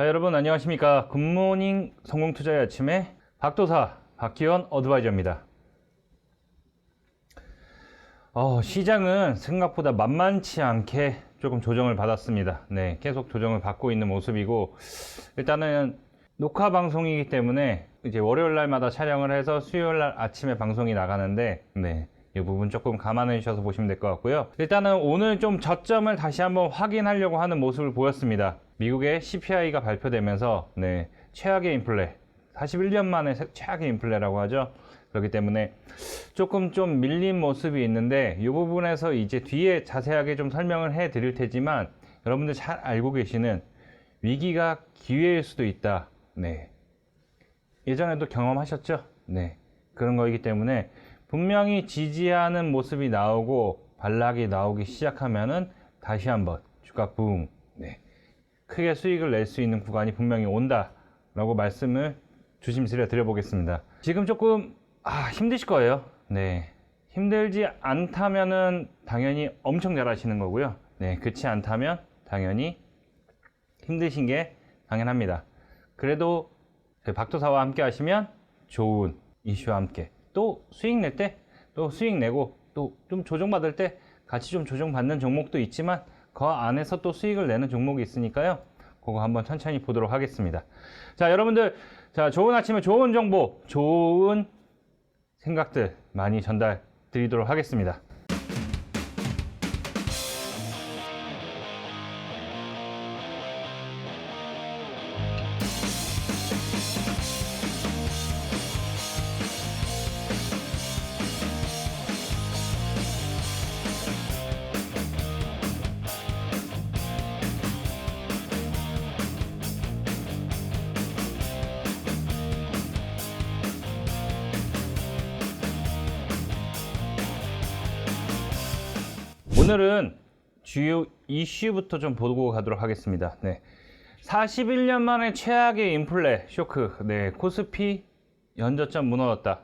자, 여러분 안녕하십니까. 굿모닝 성공투자의 아침에 박도사 박기원 어드바이저입니다. 시장은 생각보다 만만치 않게 조금 조정을 받았습니다. 네, 계속 조정을 받고 있는 모습이고, 일단은 녹화 방송이기 때문에 이제 월요일 날마다 촬영을 해서 수요일 날 아침에 방송이 나가는데, 네, 이 부분 조금 감안해 주셔서 보시면 될 것 같고요. 일단은 오늘 좀 저점을 다시 한번 확인하려고 하는 모습을 보였습니다. 미국의 CPI가 발표되면서 최악의 인플레, 41년 만에 최악의 인플레라고 하죠. 그렇기 때문에 조금 좀 밀린 모습이 있는데, 이 부분에서 이제 뒤에 자세하게 좀 설명을 해 드릴 테지만, 여러분들 잘 알고 계시는 위기가 기회일 수도 있다. 예전에도 경험하셨죠? 그런 거이기 때문에 분명히 지지하는 모습이 나오고 반락이 나오기 시작하면은 다시 한번 주가 붕, 크게 수익을 낼 수 있는 구간이 분명히 온다 라고 말씀을 조심스레 드려보겠습니다. 지금 조금 힘드실 거예요. 힘들지 않다면은 당연히 엄청 잘하시는 거고요. 그렇지 않다면 당연히 힘드신 게 당연합니다. 그래도 박도사와 함께 하시면 좋은 이슈와 함께 또 수익 낼 때 또 수익 내고, 또 좀 조정받을 때 같이 좀 조정받는 종목도 있지만 그 안에서 또 수익을 내는 종목이 있으니까요. 그거 한번 천천히 보도록 하겠습니다. 자, 여러분들, 자, 좋은 아침에 좋은 정보, 좋은 생각들 많이 전달 드리도록 하겠습니다. 오늘은 주요 이슈부터 좀 보고 가도록 하겠습니다. 41년 만에 최악의 인플레 쇼크. 코스피 연저점 무너졌다.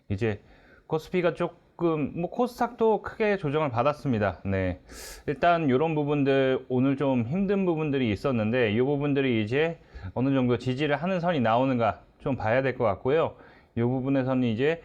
이제 코스피가 조금, 코스닥도 크게 조정을 받았습니다. 일단 이런 부분들, 오늘 좀 힘든 부분들이 있었는데, 이 부분들이 이제 어느 정도 지지를 하는 선이 나오는가 좀 봐야 될 것 같고요. 이 부분에서는 이제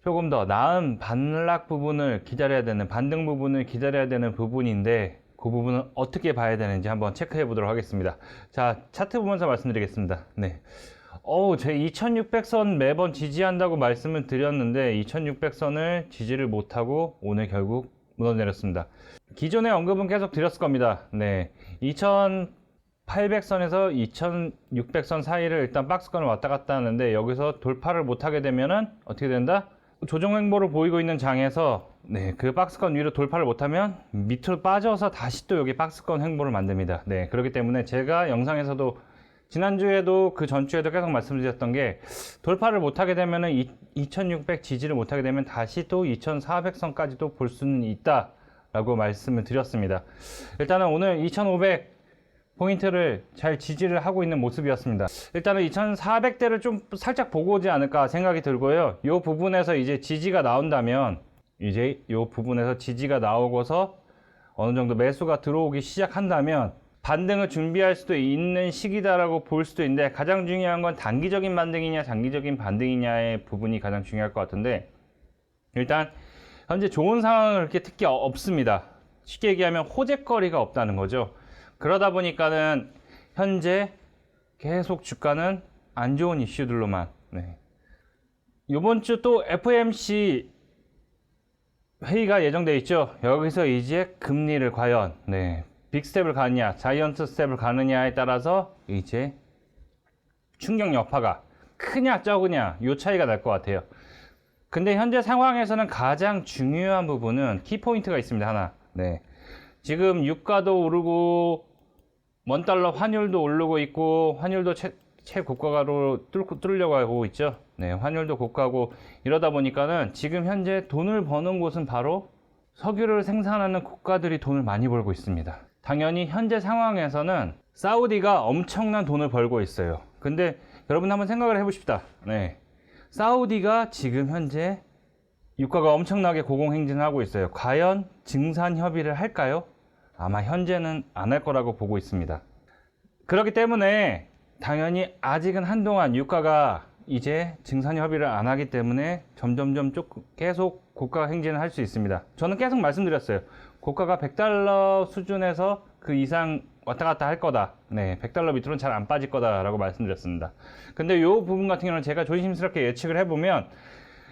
조금 더 나은 반락 부분을 기다려야 되는, 반등 부분을 기다려야 되는 부분인데, 그 부분은 어떻게 봐야 되는지 한번 체크해 보도록 하겠습니다. 자, 차트 보면서 말씀드리겠습니다. 제 2600선 매번 지지한다고 말씀을 드렸는데 2600선을 지지를 못하고 오늘 결국 무너내렸습니다. 기존에 언급은 계속 드렸을 겁니다. 2800선에서 2600선 사이를 일단 박스권을 왔다 갔다 하는데, 여기서 돌파를 못하게 되면은 어떻게 된다? 조정 행보를 보이고 있는 장에서 그 박스권 위로 돌파를 못하면 밑으로 빠져서 다시 또 여기 박스권 행보를 만듭니다. 그렇기 때문에 제가 영상에서도 지난주에도 그 전주에도 계속 말씀드렸던 게, 돌파를 못하게 되면은 2600 지지를 못하게 되면 다시 또 2400선까지도 볼 수는 있다 라고 말씀을 드렸습니다. 일단은 오늘 2500 포인트를 잘 지지를 하고 있는 모습이었습니다. 일단은 2400대를 좀 살짝 보고 오지 않을까 생각이 들고요. 이 부분에서 이제 지지가 나온다면, 이제 이 부분에서 지지가 나오고서 어느 정도 매수가 들어오기 시작한다면 반등을 준비할 수도 있는 시기다라고 볼 수도 있는데, 가장 중요한 건 단기적인 반등이냐 장기적인 반등이냐의 부분이 가장 중요할 것 같은데, 일단 현재 좋은 상황은 그렇게 특히 없습니다. 쉽게 얘기하면 호재거리가 없다는 거죠. 그러다 보니까는 현재 계속 주가는 안 좋은 이슈들로만. 이번 주 또 FOMC 회의가 예정되어 있죠. 여기서 이제 금리를 과연 빅스텝을 가느냐 자이언트 스텝을 가느냐에 따라서 이제 충격 여파가 크냐 적으냐 요 차이가 날 것 같아요. 근데 현재 상황에서는 가장 중요한 부분은 키포인트가 있습니다. 하나. 지금 유가도 오르고 원달러 환율도 오르고 있고, 환율도 최고가로 뚫으려고 하고 있죠. 환율도 고가고, 이러다 보니까는 지금 현재 돈을 버는 곳은 바로 석유를 생산하는 국가들이 돈을 많이 벌고 있습니다. 당연히 현재 상황에서는 사우디가 엄청난 돈을 벌고 있어요. 근데 여러분 한번 생각을 해보십시다. 사우디가 지금 현재 유가가 엄청나게 고공행진을 하고 있어요. 과연 증산 협의를 할까요? 아마 현재는 안 할 거라고 보고 있습니다. 그렇기 때문에 당연히 아직은 한동안 유가가 이제 증산 협의를 안 하기 때문에 점점점 계속 고가 행진을 할 수 있습니다. 저는 계속 말씀드렸어요. 고가가 100달러 수준에서 그 이상 왔다 갔다 할 거다. 네, 100달러 밑으로는 잘 안 빠질 거다 라고 말씀드렸습니다. 근데 이 부분 같은 경우는 제가 조심스럽게 예측을 해보면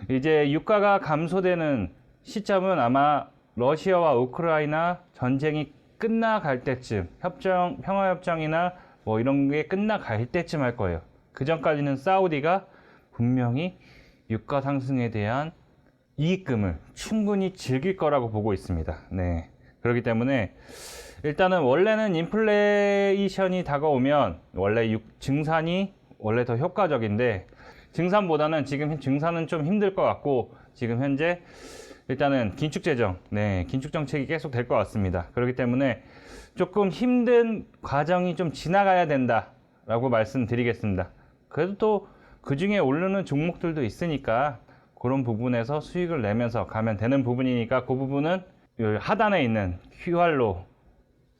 이제 유가가 감소되는 시점은 아마 러시아와 우크라이나 전쟁이 끝나갈 때쯤, 평화협정이나 뭐 이런 게 끝나갈 때쯤 할 거예요. 그 전까지는 사우디가 분명히 유가 상승에 대한 이익금을 충분히 즐길 거라고 보고 있습니다. 네. 그렇기 때문에 일단은 원래는 인플레이션이 다가오면 원래 증산이 원래 더 효과적인데 증산보다는 지금 증산은 좀 힘들 것 같고 지금 현재 일단은 긴축재정, 네, 긴축정책이 계속 될 것 같습니다. 그렇기 때문에 조금 힘든 과정이 좀 지나가야 된다 라고 말씀드리겠습니다. 그래도 또 그 중에 오르는 종목들도 있으니까 그런 부분에서 수익을 내면서 가면 되는 부분이니까 그 부분은 하단에 있는 QR로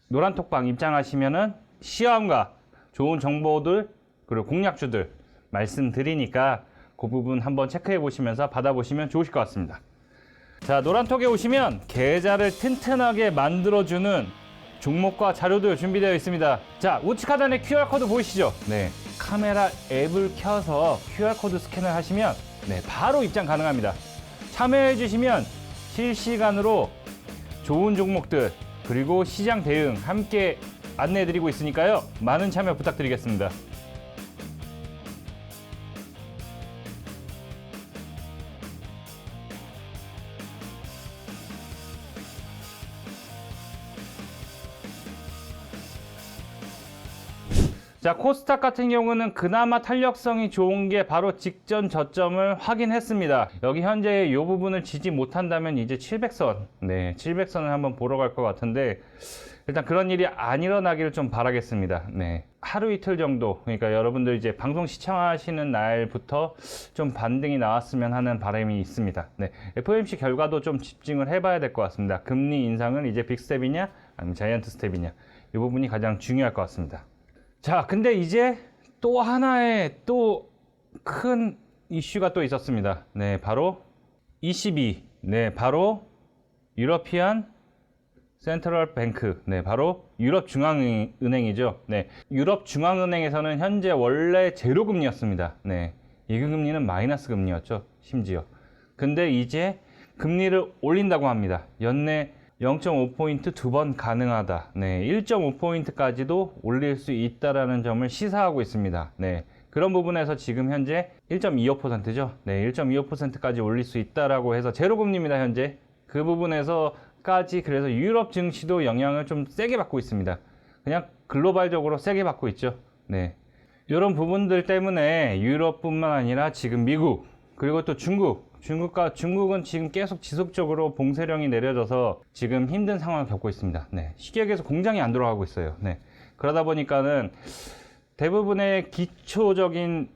노란톡방 입장하시면은 시험과 좋은 정보들 그리고 공략주들 말씀드리니까 그 부분 한번 체크해 보시면서 받아보시면 좋으실 것 같습니다. 자, 노란톡에 오시면 계좌를 튼튼하게 만들어주는 종목과 자료도 준비되어 있습니다. 자, 우측 하단에 QR코드 보이시죠? 네, 카메라 앱을 켜서 QR코드 스캔을 하시면 네, 바로 입장 가능합니다. 참여해 주시면 실시간으로 좋은 종목들 그리고 시장 대응 함께 안내해 드리고 있으니까요. 많은 참여 부탁드리겠습니다. 자, 코스닥 같은 경우는 그나마 탄력성이 좋은 게 바로 직전 저점을 확인했습니다. 여기 현재 이 부분을 지지 못한다면 이제 700선, 네, 700선을 한번 보러 갈 것 같은데 일단 그런 일이 안 일어나기를 좀 바라겠습니다. 네, 하루 이틀 정도, 그러니까 여러분들 이제 방송 시청하시는 날부터 좀 반등이 나왔으면 하는 바람이 있습니다. 네, FOMC 결과도 좀 집중을 해봐야 될 것 같습니다. 금리 인상은 이제 빅스텝이냐 아니면 자이언트 스텝이냐, 이 부분이 가장 중요할 것 같습니다. 자, 근데 이제 또 하나의 또 큰 이슈가 또 있었습니다. 네, 바로 ECB, 네, 바로 유러피안 센트럴 뱅크, 네, 바로 유럽 중앙은행이죠. 네, 유럽 중앙은행에서는 현재 원래 제로 금리였습니다. 네, 예금금리는 마이너스 금리였죠, 심지어. 근데 이제 금리를 올린다고 합니다. 연내 0.5포인트 2번 가능하다. 네, 1.5포인트까지도 올릴 수 있다라는 점을 시사하고 있습니다. 네, 그런 부분에서 지금 현재 1.25%죠. 네, 1.25%까지 올릴 수 있다라고 해서 제로금리입니다, 현재. 그 부분에서까지 그래서 유럽 증시도 영향을 좀 세게 받고 있습니다. 그냥 글로벌적으로 세게 받고 있죠. 네, 이런 부분들 때문에 유럽뿐만 아니라 지금 미국 그리고 또 중국은 지금 계속 지속적으로 봉쇄령이 내려져서 지금 힘든 상황을 겪고 있습니다. 네, 시기역에서 공장이 안 돌아가고 있어요. 네, 그러다 보니까는 대부분의 기초적인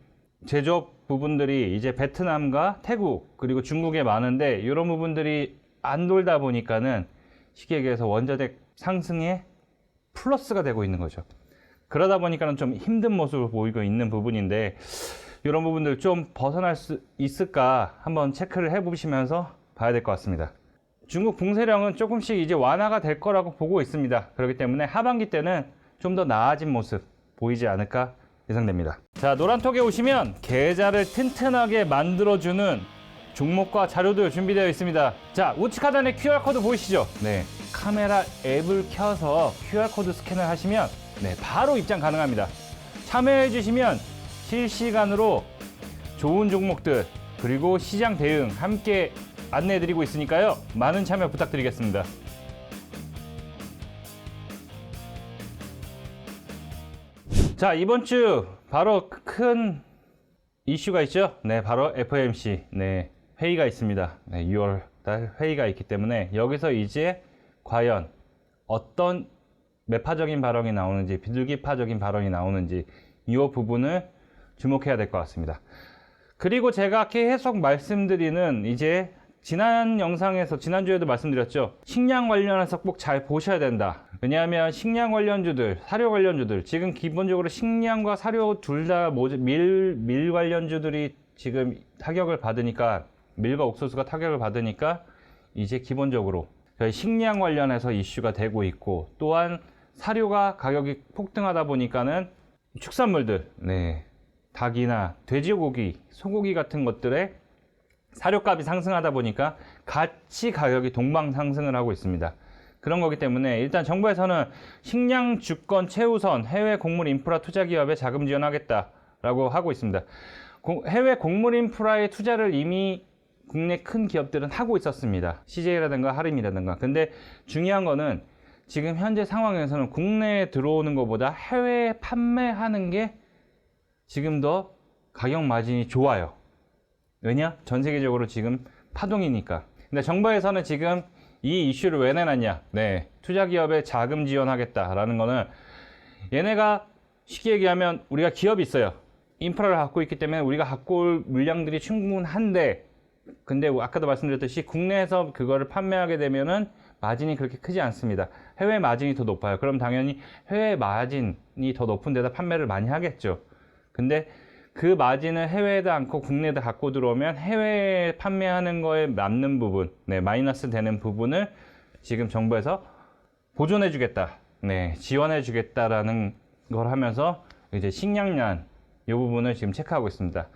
제조업 부분들이 이제 베트남과 태국 그리고 중국에 많은데 이런 부분들이 안 돌다 보니까는 시기역에서 원자재 상승에 플러스가 되고 있는 거죠. 그러다 보니까는 좀 힘든 모습을 보이고 있는 부분인데 이런 부분들 좀 벗어날 수 있을까 한번 체크를 해보시면서 봐야 될 것 같습니다. 중국 봉쇄령은 조금씩 이제 완화가 될 거라고 보고 있습니다. 그렇기 때문에 하반기 때는 좀 더 나아진 모습 보이지 않을까 예상됩니다. 자, 노란톡에 오시면 계좌를 튼튼하게 만들어주는 종목과 자료도 준비되어 있습니다. 자, 우측 하단에 QR코드 보이시죠? 네, 카메라 앱을 켜서 QR코드 스캔을 하시면 네, 바로 입장 가능합니다. 참여해 주시면 실시간으로 좋은 종목들 그리고 시장 대응 함께 안내해 드리고 있으니까요. 많은 참여 부탁드리겠습니다. 자, 이번 주 바로 큰 이슈가 있죠. 네, 바로 FOMC 네, 회의가 있습니다. 네, 6월 달 회의가 있기 때문에 여기서 이제 과연 어떤 매파적인 발언이 나오는지 비둘기파적인 발언이 나오는지 이 부분을 주목해야 될 것 같습니다. 그리고 제가 계속 말씀드리는 이제 지난 영상에서 지난주에도 말씀드렸죠. 식량 관련해서 꼭 잘 보셔야 된다. 왜냐하면 식량 관련주들, 사료 관련주들, 지금 기본적으로 식량과 사료 둘 다 밀 관련주들이 지금 타격을 받으니까, 밀과 옥수수가 타격을 받으니까 이제 기본적으로 저희 식량 관련해서 이슈가 되고 있고, 또한 사료가 가격이 폭등하다 보니까는 축산물들, 네, 닭이나 돼지고기, 소고기 같은 것들의 사료값이 상승하다 보니까 같이 가격이 동방 상승을 하고 있습니다. 그런 거기 때문에 일단 정부에서는 식량 주권 최우선 해외 곡물 인프라 투자 기업에 자금 지원하겠다라고 하고 있습니다. 해외 곡물 인프라의 투자를 이미 국내 큰 기업들은 하고 있었습니다. CJ라든가 하림이라든가. 근데 중요한 거는 지금 현재 상황에서는 국내에 들어오는 것보다 해외에 판매하는 게 지금 더 가격 마진이 좋아요. 왜냐? 전 세계적으로 지금 파동이니까. 근데 정부에서는 지금 이 이슈를 왜 내놨냐? 네, 투자기업에 자금 지원하겠다라는 거는, 얘네가 쉽게 얘기하면 우리가 기업이 있어요. 인프라를 갖고 있기 때문에 우리가 갖고 올 물량들이 충분한데, 근데 아까도 말씀드렸듯이 국내에서 그거를 판매하게 되면은 마진이 그렇게 크지 않습니다. 해외 마진이 더 높아요. 그럼 당연히 해외 마진이 더 높은 데다 판매를 많이 하겠죠. 근데 그 마진을 해외에다 않고 국내에다 갖고 들어오면 해외에 판매하는 거에 남는 부분, 네, 마이너스 되는 부분을 지금 정부에서 보존해 주겠다, 네, 지원해 주겠다라는 걸 하면서 이제 식량난 이 부분을 지금 체크하고 있습니다.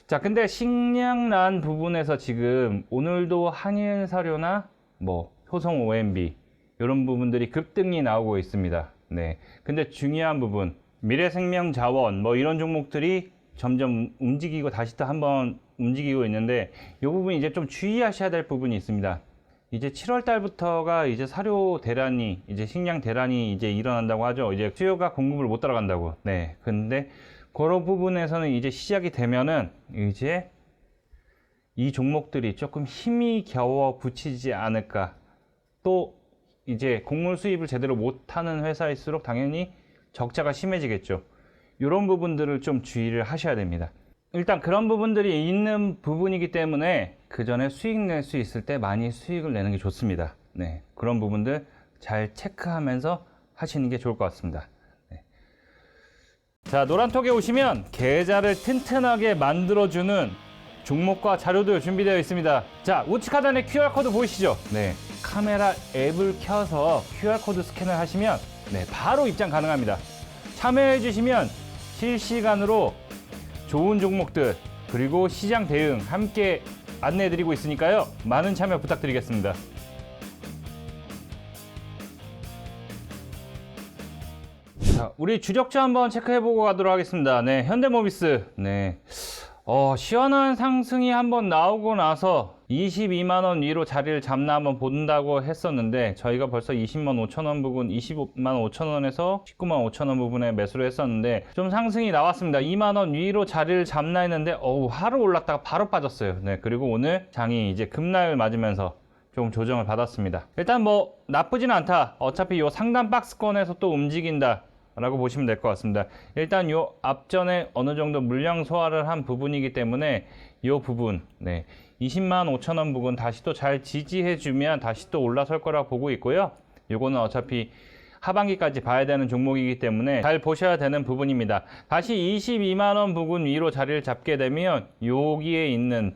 자, 근데 식량난 부분에서 지금 오늘도 한일사료나 뭐 효성 OMB 이런 부분들이 급등이 나오고 있습니다. 네, 근데 중요한 부분, 미래생명자원 뭐 이런 종목들이 점점 움직이고 다시 또 한번 움직이고 있는데, 이 부분 이제 좀 주의하셔야 될 부분이 있습니다. 이제 7월 달부터가 이제 사료 대란이, 이제 식량 대란이 이제 일어난다고 하죠. 이제 수요가 공급을 못 따라간다고. 네, 근데 그런 부분에서는 이제 시작이 되면은 이제 이 종목들이 조금 힘이 겨워 붙이지 않을까. 또 이제 곡물 수입을 제대로 못하는 회사일수록 당연히 적자가 심해지겠죠. 이런 부분들을 좀 주의를 하셔야 됩니다. 일단 그런 부분들이 있는 부분이기 때문에 그 전에 수익 낼 수 있을 때 많이 수익을 내는 게 좋습니다. 네, 그런 부분들 잘 체크하면서 하시는 게 좋을 것 같습니다. 네. 자, 노란톡에 오시면 계좌를 튼튼하게 만들어주는 종목과 자료도 준비되어 있습니다. 자, 우측 하단에 QR코드 보이시죠? 네, 카메라 앱을 켜서 QR코드 스캔을 하시면 네, 바로 입장 가능합니다. 참여해 주시면 실시간으로 좋은 종목들 그리고 시장 대응 함께 안내해 드리고 있으니까요, 많은 참여 부탁드리겠습니다. 자, 우리 주력주 한번 체크해 보고 가도록 하겠습니다. 네, 현대모비스. 네, 시원한 상승이 한번 나오고 나서 22만원 위로 자리를 잡나 한번 본다고 했었는데, 저희가 벌써 20만 5천원 부분, 25만 5천원에서 19만 5천원 부분에 매수를 했었는데 좀 상승이 나왔습니다. 2만원 위로 자리를 잡나 했는데 하루 올랐다가 바로 빠졌어요. 네, 그리고 오늘 장이 이제 급락을 맞으면서 조금 조정을 받았습니다. 일단 뭐 나쁘진 않다. 어차피 요 상단 박스권에서 또 움직인다 라고 보시면 될 것 같습니다. 일단 요 앞전에 어느 정도 물량 소화를 한 부분이기 때문에 요 부분, 네, 20만 5천원 부분 다시 또 잘 지지해 주면 다시 또 올라설 거라 보고 있고요. 요거는 어차피 하반기까지 봐야 되는 종목이기 때문에 잘 보셔야 되는 부분입니다. 다시 22만원 부분 위로 자리를 잡게 되면 여기에 있는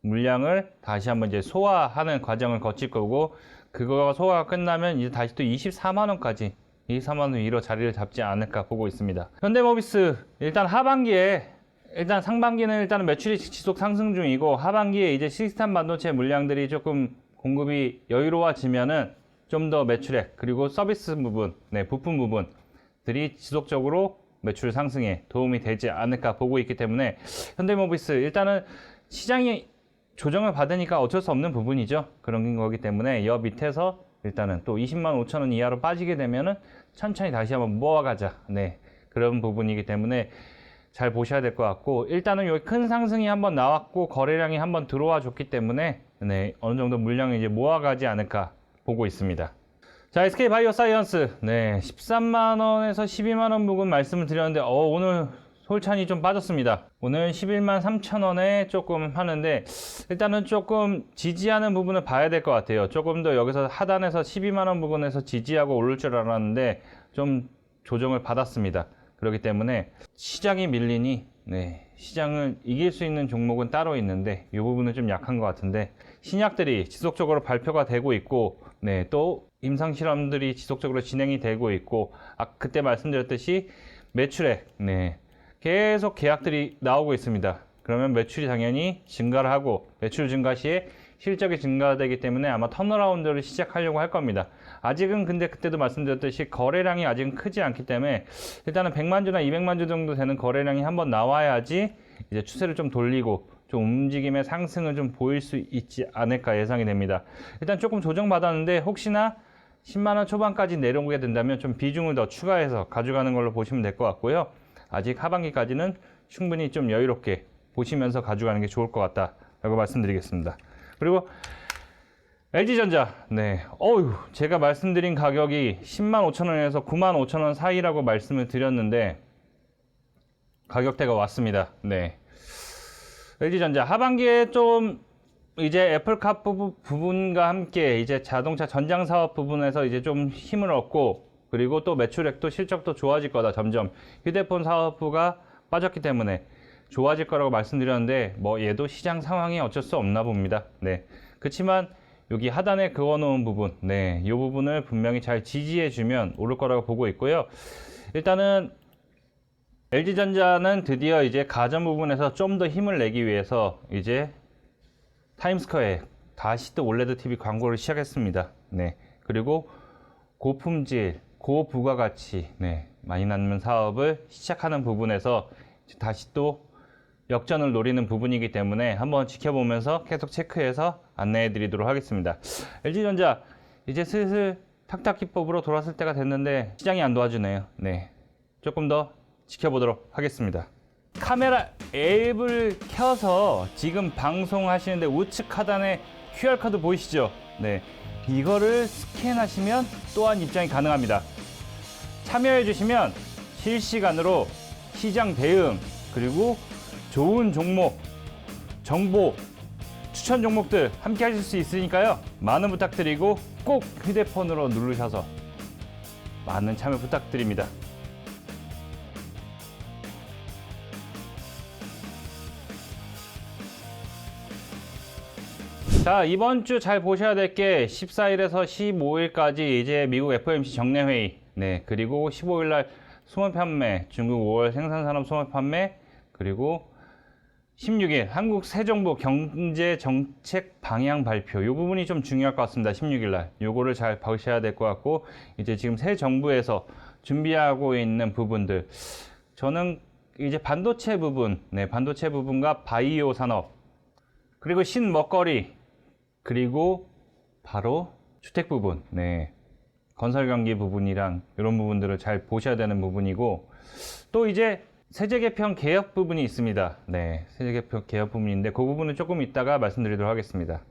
물량을 다시 한번 이제 소화하는 과정을 거칠 거고, 그거가 소화가 끝나면 이제 다시 또 24만원까지 24만원 위로 자리를 잡지 않을까 보고 있습니다. 현대모비스 일단 하반기에, 일단 상반기는 일단은 매출이 지속 상승 중이고, 하반기에 이제 시스템 반도체 물량들이 조금 공급이 여유로워지면은 좀 더 매출액 그리고 서비스 부분, 네, 부품 부분들이 지속적으로 매출 상승에 도움이 되지 않을까 보고 있기 때문에 현대모비스 일단은 시장이 조정을 받으니까 어쩔 수 없는 부분이죠. 그런 거기 때문에 여 밑에서 일단은 또 20만 5천원 이하로 빠지게 되면은 천천히 다시 한번 모아가자, 네, 그런 부분이기 때문에 잘 보셔야 될 것 같고, 일단은 여기 큰 상승이 한번 나왔고 거래량이 한번 들어와 줬기 때문에 네, 어느 정도 물량이 이제 모아가지 않을까 보고 있습니다. 자, SK바이오사이언스, 네, 13만원에서 12만원 부분 말씀을 드렸는데 오늘 솔찬이 좀 빠졌습니다. 오늘 11만 3천 원에 조금 하는데 일단은 조금 지지하는 부분을 봐야 될 것 같아요. 조금 더 여기서 하단에서 12만 원 부분에서 지지하고 오를 줄 알았는데 좀 조정을 받았습니다. 그렇기 때문에 시장이 밀리니 시장을 이길 수 있는 종목은 따로 있는데 이 부분은 좀 약한 것 같은데, 신약들이 지속적으로 발표가 되고 있고 또 임상 실험들이 지속적으로 진행이 되고 있고, 그때 말씀드렸듯이 매출액 계속 계약들이 나오고 있습니다. 그러면 매출이 당연히 증가를 하고, 매출 증가 시에 실적이 증가되기 때문에 아마 턴어라운드를 시작하려고 할 겁니다. 아직은 근데 그때도 말씀드렸듯이 거래량이 아직은 크지 않기 때문에 일단은 100만 주나 200만 주 정도 되는 거래량이 한번 나와야지 이제 추세를 좀 돌리고 좀 움직임의 상승을 좀 보일 수 있지 않을까 예상이 됩니다. 일단 조금 조정받았는데 혹시나 10만원 초반까지 내려오게 된다면 좀 비중을 더 추가해서 가져가는 걸로 보시면 될 것 같고요. 아직 하반기까지는 충분히 좀 여유롭게 보시면서 가져가는 게 좋을 것 같다라고 말씀드리겠습니다. 그리고 LG전자, 제가 말씀드린 가격이 10만 5천 원에서 9만 5천 원 사이라고 말씀을 드렸는데 가격대가 왔습니다. LG전자 하반기에 좀 이제 애플카 부분과 함께 이제 자동차 전장 사업 부분에서 이제 좀 힘을 얻고, 그리고 또 매출액도 실적도 좋아질 거다. 점점 휴대폰 사업부가 빠졌기 때문에 좋아질 거라고 말씀드렸는데 얘도 시장 상황이 어쩔 수 없나 봅니다. 그렇지만 여기 하단에 그어놓은 부분, 이 부분을 분명히 잘 지지해주면 오를 거라고 보고 있고요. 일단은 LG전자는 드디어 이제 가전 부분에서 좀 더 힘을 내기 위해서 이제 타임스퀘어에 다시 또 올레드 TV 광고를 시작했습니다. 그리고 고품질, 고부가가치, 많이 남는 사업을 시작하는 부분에서 다시 또 역전을 노리는 부분이기 때문에 한번 지켜보면서 계속 체크해서 안내해 드리도록 하겠습니다. LG전자 이제 슬슬 탁탁 기법으로 돌아설 때가 됐는데 시장이 안 도와주네요. 조금 더 지켜보도록 하겠습니다. 카메라 앱을 켜서 지금 방송하시는데 우측 하단에 QR코드 보이시죠? 이거를 스캔하시면 또한 입장이 가능합니다. 참여해 주시면 실시간으로 시장 대응, 그리고 좋은 종목, 정보, 추천 종목들 함께 하실 수 있으니까요. 많은 부탁드리고 꼭 휴대폰으로 누르셔서 많은 참여 부탁드립니다. 자, 이번 주 잘 보셔야 될 게 14일에서 15일까지 이제 미국 FOMC 정례회의, 그리고 15일날 소매 판매, 중국 5월 생산산업 소매 판매, 그리고 16일 한국 새 정부 경제 정책 방향 발표, 이 부분이 좀 중요할 것 같습니다. 16일날 요거를 잘 보셔야 될 것 같고, 이제 지금 새 정부에서 준비하고 있는 부분들, 저는 이제 반도체 부분, 반도체 부분과 바이오 산업, 그리고 신먹거리, 그리고 바로 주택 부분, 건설 경기 부분이랑 이런 부분들을 잘 보셔야 되는 부분이고, 또 이제 세제 개편 개혁 부분이 있습니다. 세제 개편 개혁 부분인데 그 부분은 조금 이따가 말씀드리도록 하겠습니다.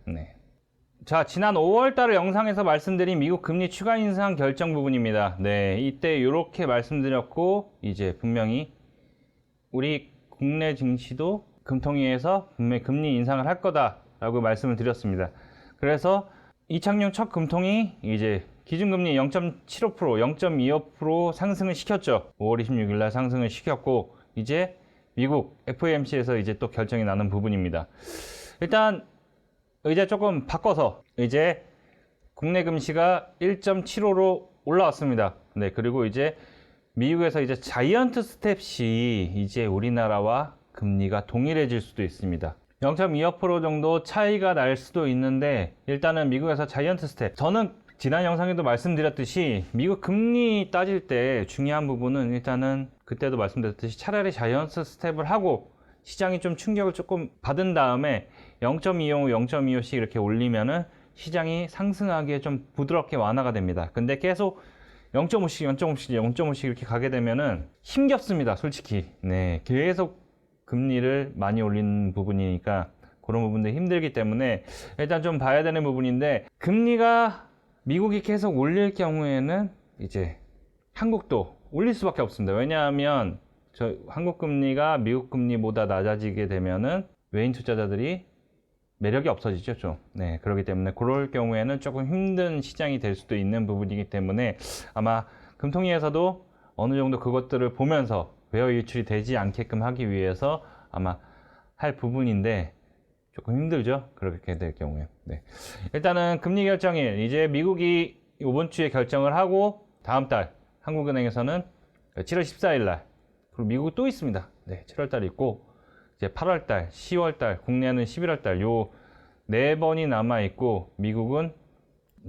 자, 지난 5월달 영상에서 말씀드린 미국 금리 추가 인상 결정 부분입니다. 이때 이렇게 말씀드렸고, 이제 분명히 우리 국내 증시도 금통위에서 분명히 금리 인상을 할 거다라고 말씀을 드렸습니다. 그래서 이창용 첫 금통위 이제 기준금리 0.75%, 0.25% 상승을 시켰죠. 5월 26일 날 상승을 시켰고, 이제 미국 FOMC에서 이제 또 결정이 나는 부분입니다. 일단 이제 조금 바꿔서 이제 국내 금시가 1.75로 올라왔습니다. 그리고 이제 미국에서 이제 자이언트 스텝 시 이제 우리나라와 금리가 동일해질 수도 있습니다. 0.25% 정도 차이가 날 수도 있는데, 일단은 미국에서 자이언트 스텝, 저는 지난 영상에도 말씀드렸듯이 미국 금리 따질 때 중요한 부분은 일단은 그때도 말씀드렸듯이 차라리 자이언트 스텝을 하고 시장이 좀 충격을 조금 받은 다음에 0.25, 0.25씩 이렇게 올리면은 시장이 상승하기에 좀 부드럽게 완화가 됩니다. 근데 계속 0.5씩, 0.5씩, 0.5씩 이렇게 가게 되면은 힘겹습니다, 솔직히. 계속 금리를 많이 올리는 부분이니까 그런 부분도 힘들기 때문에 일단 좀 봐야 되는 부분인데, 금리가 미국이 계속 올릴 경우에는 이제 한국도 올릴 수밖에 없습니다. 왜냐하면 저 한국 금리가 미국 금리보다 낮아지게 되면은 외인 투자자들이 매력이 없어지죠, 좀. 네, 그렇기 때문에 그럴 경우에는 조금 힘든 시장이 될 수도 있는 부분이기 때문에 아마 금통위에서도 어느 정도 그것들을 보면서 외화 유출이 되지 않게끔 하기 위해서 아마 할 부분인데 조금 힘들죠, 그렇게 될 경우에. 네. 일단은 금리 결정일, 이제 미국이 이번 주에 결정을 하고 다음 달 한국은행에서는 7월 14일 날, 그리고 미국이 또 있습니다. 네, 7월 달 있고 이제 8월 달, 10월 달, 국내는 11월 달, 요 4번이 남아 있고 미국은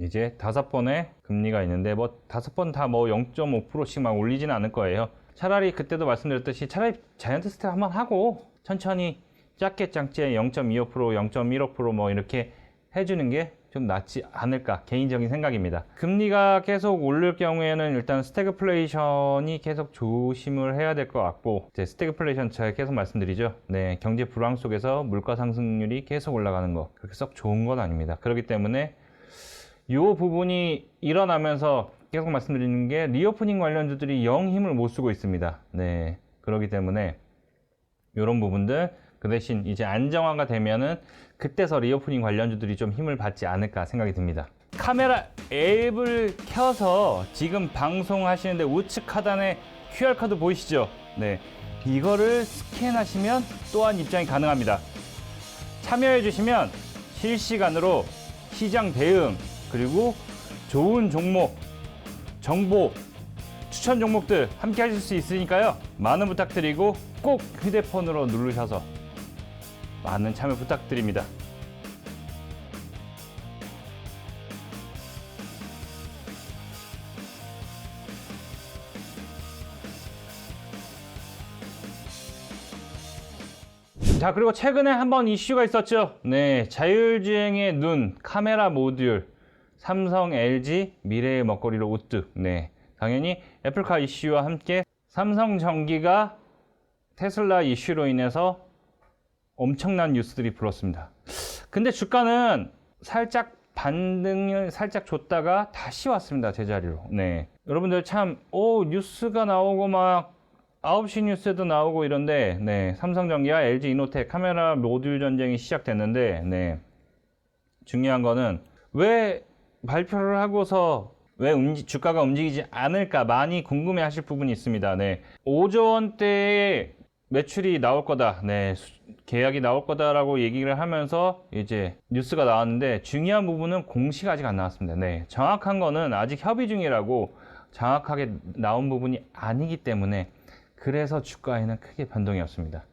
이제 5번의 금리가 있는데 뭐 5번 다 뭐 0.5%씩 막 올리지는 않을 거예요. 차라리 그때도 말씀드렸듯이 차라리 자이언트 스텝 한번 하고 천천히 작게 짱째 0.25%, 0.15% 뭐 이렇게 해주는 게 좀 낫지 않을까, 개인적인 생각입니다. 금리가 계속 오를 경우에는 일단 스태그플레이션이 계속 조심을 해야 될 것 같고, 이제 스태그플레이션 제가 계속 말씀드리죠. 네, 경제 불황 속에서 물가 상승률이 계속 올라가는 거 그렇게 썩 좋은 건 아닙니다. 그렇기 때문에 이 부분이 일어나면서 계속 말씀드리는 게 리오프닝 관련주들이 영 힘을 못 쓰고 있습니다. 네, 그렇기 때문에 이런 부분들, 그 대신 이제 안정화가 되면은 그때서 리오프닝 관련주들이 좀 힘을 받지 않을까 생각이 듭니다. 카메라 앱을 켜서 지금 방송하시는데 우측 하단에 QR코드 보이시죠? 네, 이거를 스캔하시면 또한 입장이 가능합니다. 참여해 주시면 실시간으로 시장 대응, 그리고 좋은 종목, 정보, 추천 종목들 함께 하실 수 있으니까요. 많은 부탁드리고 꼭 휴대폰으로 누르셔서 많은 참여 부탁드립니다. 자, 그리고 최근에 한번 이슈가 있었죠. 네, 자율주행의 눈, 카메라 모듈, 삼성, LG, 미래의 먹거리로 우뚝. 네, 당연히 애플카 이슈와 함께 삼성전기가 테슬라 이슈로 인해서 엄청난 뉴스들이 불었습니다. 근데 주가는 살짝 반등을 살짝 줬다가 다시 왔습니다, 제자리로. 네, 여러분들 참 뉴스가 나오고 막 9시 뉴스에도 나오고 이런데, 네, 삼성전기와 LG 이노텍 카메라 모듈 전쟁이 시작됐는데, 네, 중요한 거는 왜 발표를 하고서 왜 주가가 움직이지 않을까 많이 궁금해 하실 부분이 있습니다. 네, 5조 원대의 매출이 나올 거다, 네, 계약이 나올 거다라고 얘기를 하면서 이제 뉴스가 나왔는데, 중요한 부분은 공시가 아직 안 나왔습니다. 네, 정확한 거는 아직 협의 중이라고 정확하게 나온 부분이 아니기 때문에 그래서 주가에는 크게 변동이 없습니다.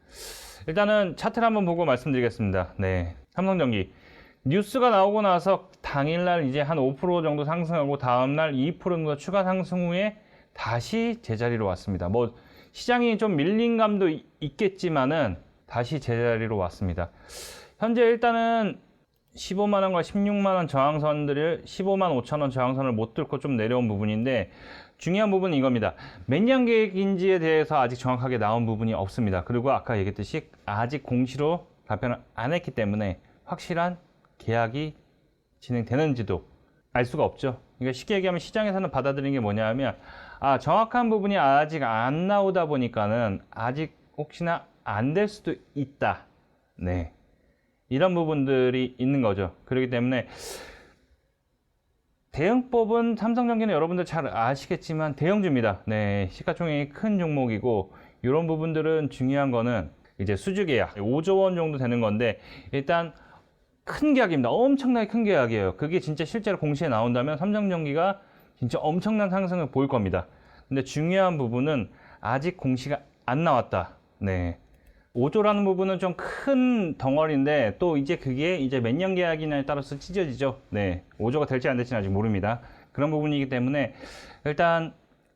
일단은 차트를 한번 보고 말씀드리겠습니다. 네, 삼성전기 뉴스가 나오고 나서 당일날 이제 한 5% 정도 상승하고 다음날 2% 정도 추가 상승 후에 다시 제자리로 왔습니다. 뭐 시장이 좀 밀린 감도 있겠지만은 다시 제자리로 왔습니다. 현재 일단은 15만원과 16만원 저항선들을 15만 5천원 저항선을 못 뚫고 좀 내려온 부분인데, 중요한 부분은 이겁니다. 몇 년 계획인지에 대해서 아직 정확하게 나온 부분이 없습니다. 그리고 아까 얘기했듯이 아직 공시로 발표를 안 했기 때문에 확실한 계약이 진행되는지도 알 수가 없죠. 그러니까 쉽게 얘기하면 시장에서는 받아들이는 게 뭐냐 하면, 정확한 부분이 아직 안 나오다 보니까는 아직 혹시나 안 될 수도 있다. 네, 이런 부분들이 있는 거죠. 그렇기 때문에 대응법은 삼성전기는 여러분들 잘 아시겠지만 대형주입니다. 네, 시가총액이 큰 종목이고, 이런 부분들은 중요한 거는 이제 수주계약 5조 원 정도 되는 건데, 일단 큰 계약입니다. 엄청나게 큰 계약이에요. 그게 진짜 실제로 공시에 나온다면 삼성전기가 진짜 엄청난 상승을 보일 겁니다. 근데 중요한 부분은 아직 공시가 안 나왔다. 네, 5조라는 부분은 좀 큰 덩어리인데, 또 이제 그게 이제 몇 년 계약이냐에 따라서 찢어지죠. 네, 5조가 될지 안 될지는 아직 모릅니다. 그런 부분이기 때문에 일단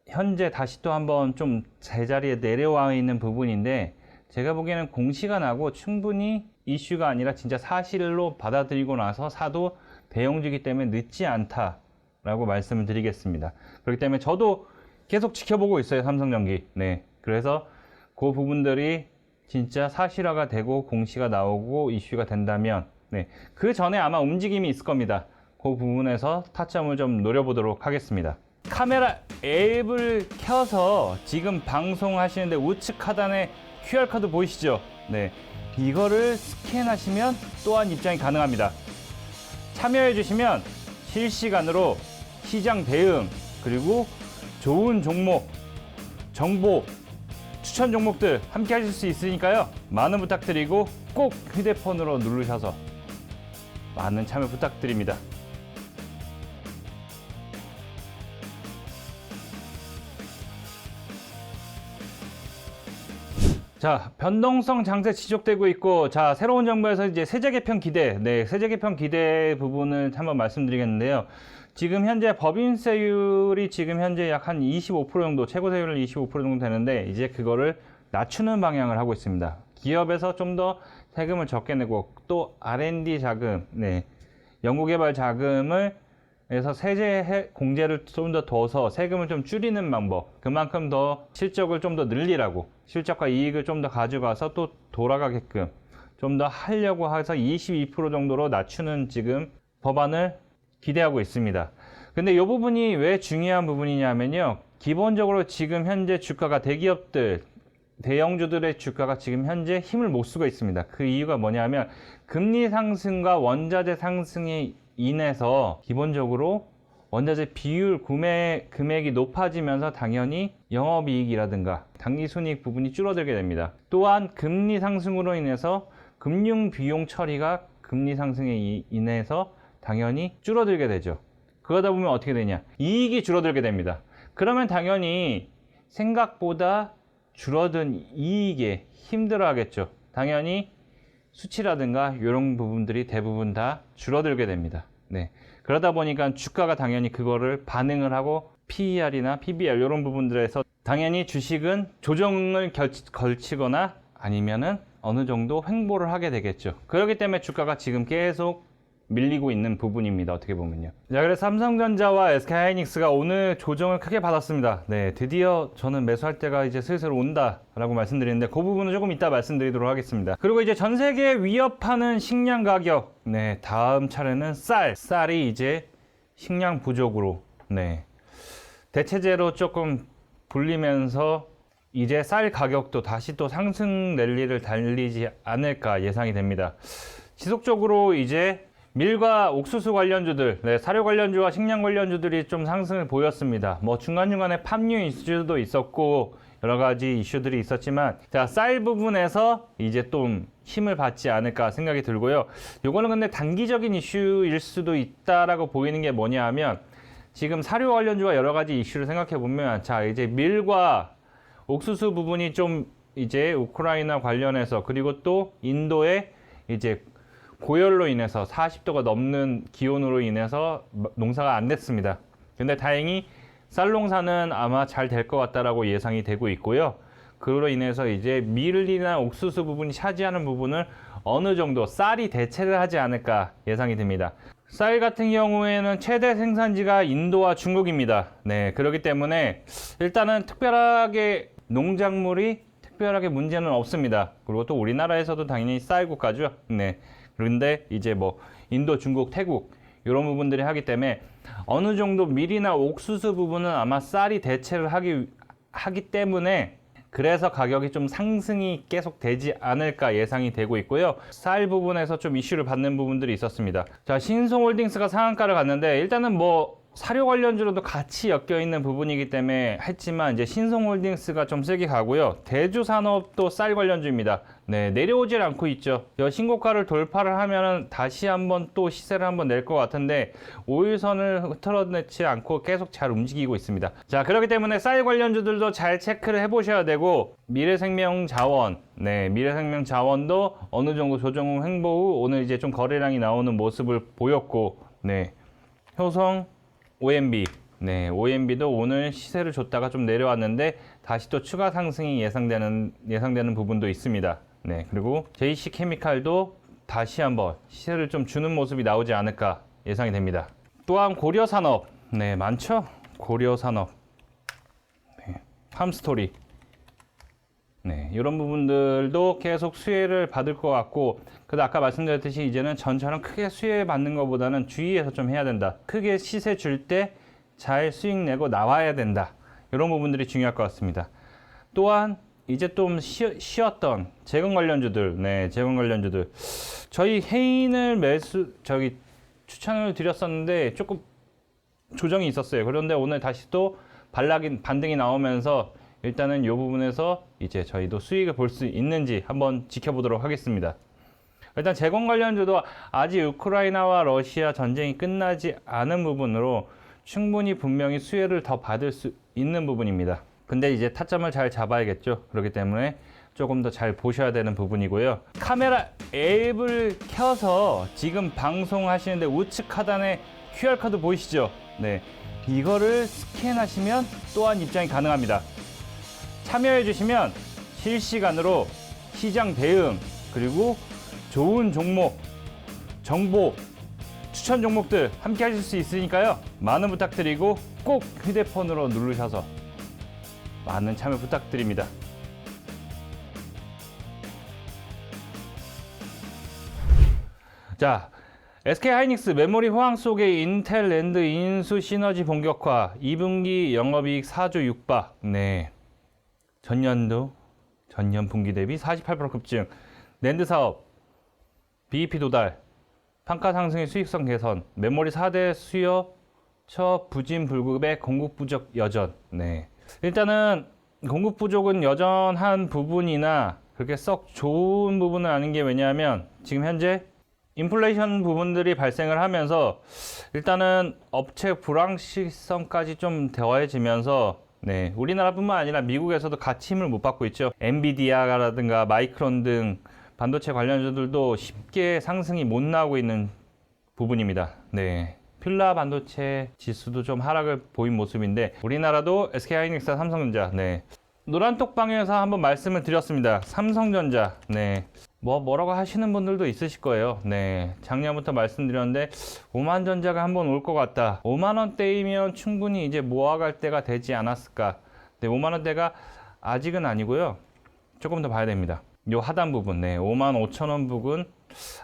현재 다시 또 한번 좀 제자리에 내려와 있는 부분인데, 제가 보기에는 공시가 나고 충분히 이슈가 아니라 진짜 사실로 받아들이고 나서 사도 대형주기 때문에 늦지 않다라고 말씀을 드리겠습니다. 그렇기 때문에 저도 계속 지켜보고 있어요, 삼성전기. 네, 그래서 그 부분들이 진짜 사실화가 되고 공시가 나오고 이슈가 된다면, 네, 그 전에 아마 움직임이 있을 겁니다. 그 부분에서 타점을 좀 노려보도록 하겠습니다. 카메라 앱을 켜서 지금 방송하시는데 우측 하단에 QR코드 보이시죠? 네, 이거를 스캔하시면 또한 입장이 가능합니다. 참여해 주시면 실시간으로 시장 대응, 그리고 좋은 종목, 정보, 추천 종목들 함께 하실 수 있으니까요. 많은 부탁드리고 꼭 휴대폰으로 누르셔서 많은 참여 부탁드립니다. 자, 변동성 장세 지속되고 있고, 자, 새로운 정부에서 이제 세제 개편 기대, 네, 세제 개편 기대 부분을 한번 말씀드리겠는데요. 지금 현재 법인세율이 지금 현재 약 한 25% 정도, 최고 세율은 25% 정도 되는데, 이제 그거를 낮추는 방향을 하고 있습니다. 기업에서 좀 더 세금을 적게 내고, 또 R&D 자금, 네, 연구개발 자금을 그래서 세제 공제를 좀 더 둬서 세금을 좀 줄이는 방법, 그만큼 더 실적을 좀 더 늘리라고, 실적과 이익을 좀 더 가져가서 또 돌아가게끔 좀 더 하려고 해서 22% 정도로 낮추는 지금 법안을 기대하고 있습니다. 근데 이 부분이 왜 중요한 부분이냐면요, 기본적으로 지금 현재 주가가 대기업들, 대형주들의 주가가 지금 현재 힘을 못 쓰고 있습니다. 그 이유가 뭐냐면 금리 상승과 원자재 상승이 인해서 기본적으로 원자재 비율 구매 금액이 높아지면서 당연히 영업이익이라든가 당기순이익 부분이 줄어들게 됩니다. 또한 금리 상승으로 인해서 금융 비용 처리가 금리 상승에 인해서 당연히 줄어들게 되죠. 그러다 보면 어떻게 되냐, 이익이 줄어들게 됩니다. 그러면 당연히 생각보다 줄어든 이익에 힘들어 하겠죠. 당연히 수치라든가 이런 부분들이 대부분 다 줄어들게 됩니다. 네. 그러다 보니까 주가가 당연히 그거를 반응을 하고 PER이나 PBR 이런 부분들에서 당연히 주식은 조정을 걸치거나 아니면은 어느 정도 횡보를 하게 되겠죠. 그렇기 때문에 주가가 지금 계속 밀리고 있는 부분입니다. 어떻게 보면요. 자, 그래서 삼성전자와 SK하이닉스가 오늘 조정을 크게 받았습니다. 네, 드디어 저는 매수할 때가 이제 슬슬 온다라고 말씀드리는데 그 부분은 조금 이따 말씀드리도록 하겠습니다. 그리고 이제 전 세계 위협하는 식량 가격. 네, 다음 차례는 쌀이 이제 식량 부족으로, 네, 대체제로 조금 불리면서 이제 쌀 가격도 다시 또 상승 랠리를 달리지 않을까 예상이 됩니다. 지속적으로 이제 밀과 옥수수 관련주들, 네, 사료 관련주와 식량 관련주들이 좀 상승을 보였습니다. 뭐 중간중간에 팜유 이슈도 있었고 여러 가지 이슈들이 있었지만, 자, 쌀 부분에서 이제 좀 힘을 받지 않을까 생각이 들고요. 요거는 근데 단기적인 이슈일 수도 있다라고 보이는 게 뭐냐 하면, 지금 사료 관련주와 여러 가지 이슈를 생각해 보면, 자, 이제 밀과 옥수수 부분이 좀 이제 우크라이나 관련해서, 그리고 또 인도의 이제 고열로 인해서 40도가 넘는 기온으로 인해서 농사가 안 됐습니다. 근데 다행히 쌀 농사는 아마 잘 될 것 같다라고 예상이 되고 있고요. 그로 인해서 이제 밀이나 옥수수 부분이 차지하는 부분을 어느 정도 쌀이 대체를 하지 않을까 예상이 됩니다. 쌀 같은 경우에는 최대 생산지가 인도와 중국입니다. 네, 그렇기 때문에 일단은 특별하게 농작물이 특별하게 문제는 없습니다. 그리고 또 우리나라에서도 당연히 쌀 국가죠. 네. 그런데 이제 뭐 인도, 중국, 태국 이런 부분들이 하기 때문에 어느 정도 밀이나 옥수수 부분은 아마 쌀이 대체를 하기 때문에, 그래서 가격이 좀 상승이 계속 되지 않을까 예상이 되고 있고요. 쌀 부분에서 좀 이슈를 받는 부분들이 있었습니다. 자, 신성홀딩스가 상한가를 갔는데, 일단은 뭐 사료 관련주로도 같이 엮여 있는 부분이기 때문에 했지만, 이제 신성홀딩스가 좀 세게 가고요. 대주산업도 쌀 관련주입니다. 네, 내려오질 않고 있죠. 신고가를 돌파를 하면은 다시 한번 또 시세를 한번 낼 것 같은데, 5일선을 흐트러내지 않고 계속 잘 움직이고 있습니다. 자, 그렇기 때문에 쌀 관련주들도 잘 체크를 해보셔야 되고, 미래생명자원, 네, 미래생명자원도 어느 정도 조정 횡보 후 오늘 이제 좀 거래량이 나오는 모습을 보였고, 네, 효성, OMB, 네, OMB도 오늘 시세를 줬다가 좀 내려왔는데 다시 또 추가 상승이 예상되는 부분도 있습니다. 네, 그리고 JC케미칼도 다시 한번 시세를 좀 주는 모습이 나오지 않을까 예상이 됩니다. 또한 고려산업, 네, 많죠? 고려산업, 네, 팜스토리, 네, 이런 부분들도 계속 수혜를 받을 것 같고, 그래도 아까 말씀드렸듯이 이제는 전처럼 크게 수혜 받는 것보다는 주의해서 좀 해야 된다. 크게 시세 줄 때 잘 수익 내고 나와야 된다. 이런 부분들이 중요할 것 같습니다. 또한 이제 좀 쉬었던 재건 관련주들, 네, 재건 관련주들. 저희 해인을 추천을 드렸었는데 조금 조정이 있었어요. 그런데 오늘 다시 또 반등이 나오면서 일단은 이 부분에서 이제 저희도 수익을 볼 수 있는지 한번 지켜보도록 하겠습니다. 일단 재건 관련주도 아직 우크라이나와 러시아 전쟁이 끝나지 않은 부분으로 충분히 분명히 수혜를 더 받을 수 있는 부분입니다. 근데 이제 타점을 잘 잡아야겠죠. 그렇기 때문에 조금 더 잘 보셔야 되는 부분이고요. 카메라 앱을 켜서 지금 방송하시는데 우측 하단에 QR코드 보이시죠? 네, 이거를 스캔하시면 또한 입장이 가능합니다. 참여해 주시면 실시간으로 시장 대응 그리고 좋은 종목, 정보, 추천 종목들 함께 하실 수 있으니까요. 많은 부탁드리고 꼭 휴대폰으로 누르셔서 많은 참여 부탁드립니다. 자, SK하이닉스 메모리 호황 속에 인텔 랜드 인수 시너지 본격화 2분기 영업이익 4조 6박. 네, 전년 분기 대비 48% 급증. 랜드 사업 BEP 도달, 판가 상승의 수익성 개선, 메모리 4대 수요 처 부진 불급의 공급 부족 여전. 네, 일단은 공급 부족은 여전한 부분이나 그렇게 썩 좋은 부분은 아닌 게 왜냐하면 지금 현재 인플레이션 부분들이 발생을 하면서 일단은 업체 불확실성까지 좀 더해지면서 네, 우리나라뿐만 아니라 미국에서도 같이 힘을 못 받고 있죠. 엔비디아라든가 마이크론 등 반도체 관련주들도 쉽게 상승이 못 나오고 있는 부분입니다. 네, 필라 반도체 지수도 좀 하락을 보인 모습인데 우리나라도 SK하이닉스, 삼성전자, 네, 노란톡방에서 한번 말씀을 드렸습니다. 삼성전자, 네, 뭐라고 하시는 분들도 있으실 거예요. 네, 작년부터 말씀드렸는데 5만전자가 한번 올 것 같다. 5만원대이면 충분히 이제 모아갈 때가 되지 않았을까. 네, 5만원대가 아직은 아니고요. 조금 더 봐야 됩니다. 요 하단 부분, 네, 55,000원 부분